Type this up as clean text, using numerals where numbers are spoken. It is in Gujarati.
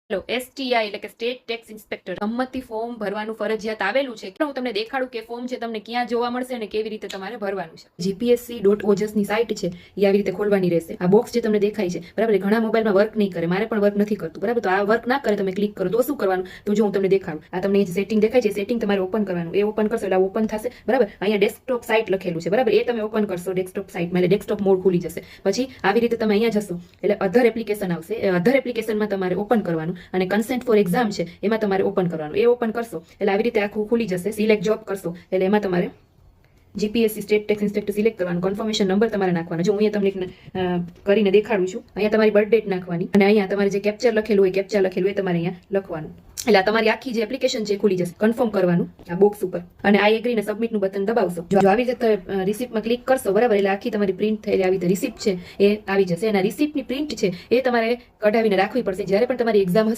એસટીઆઈ એટલે કે સ્ટેટ ટેક્સ ઇન્સ્પેક્ટર સંમતિ ફોર્મ ભરવાનું ફરજિયાત આવેલું છે. હું તમને દેખાડું કે ફોર્મ છે તમને ક્યાં જોવા મળશે અને કેવી રીતે તમારે ભરવાનું છે. gpsc.ojas ની સાઇટ છે એ આવી રીતે ખોલવાની રહેશે. આ બોક્સ જે તમને દેખાય છે બરાબર, ઘણા મોબાઈલમાં વર્ક નહીં કરે, મારે પણ વર્ક નથી કરતું બરાબર. તો આ વર્ક ના કરે તમે ક્લિક કરો તો શું કરવાનું, તો જો હું તમને દેખાડું. આ તમને જે સેટિંગ દેખાય છે સેટિંગ તમારે ઓપન કરવાનું. એ ઓપન કરશો એટલે ઓપન થશે બરાબર. અહીંયા ડેસ્કટોપ સાઇટ લખેલું છે બરાબર, એ તમે ઓપન કરશો ડેસ્કટોપ સાઇટમાં એટલે ડેસ્કટોપ મોડ ખુલી જશે. પછી આવી રીતે તમે અહીંયા જશો એટલે અધર એપ્લિકેશન આવશે. અધર એપ્લિકેશનમાં તમારે ઓપન કરવાનું અને કન્સેન્ટ ફોર એક્ઝામ છે એમાં તમારે ઓપન કરવાનું. એ ઓપન કરશો એટલે આવી રીતે આખું ખુલી જશે. સિલેક્ટ જોબ કરશો એટલે એમાં તમારે GPSC state tax inspector select કરવાનું. કન્ફર્મેશન નંબર તમારે નાખવાનો. જો હું અહીંયા તમને કરીને દેખાડું છું. અહીંયા તમારી બર્થ ડેટ નાખવાની અને અહીંયા તમારે જે કેપ્ચર લખેલું હોય કેપ્ચા લખેલું એ તમારે અહીંયા લખવાનું. એટલે તમારી આખી જે એપ્લિકેશન છે ખુલી જશે. કન્ફર્મ કરવાનું આ બોક્સ ઉપર અને આઈ એગ્રી ને સબમિટ નું બટન દબાવશો. જો આવી રીતે રિસિપ્ટમાં ક્લિક કરશો બરાબર, એટલે આખી તમારી પ્રિન્ટ થયેલી આવી રીતે રિસિપ્ટ છે એ આવી જશે. અને રિસિપ્ટની પ્રિન્ટ છે એ તમારે કઢાવીને રાખવી પડશે. જ્યારે પણ તમારી એક્ઝામ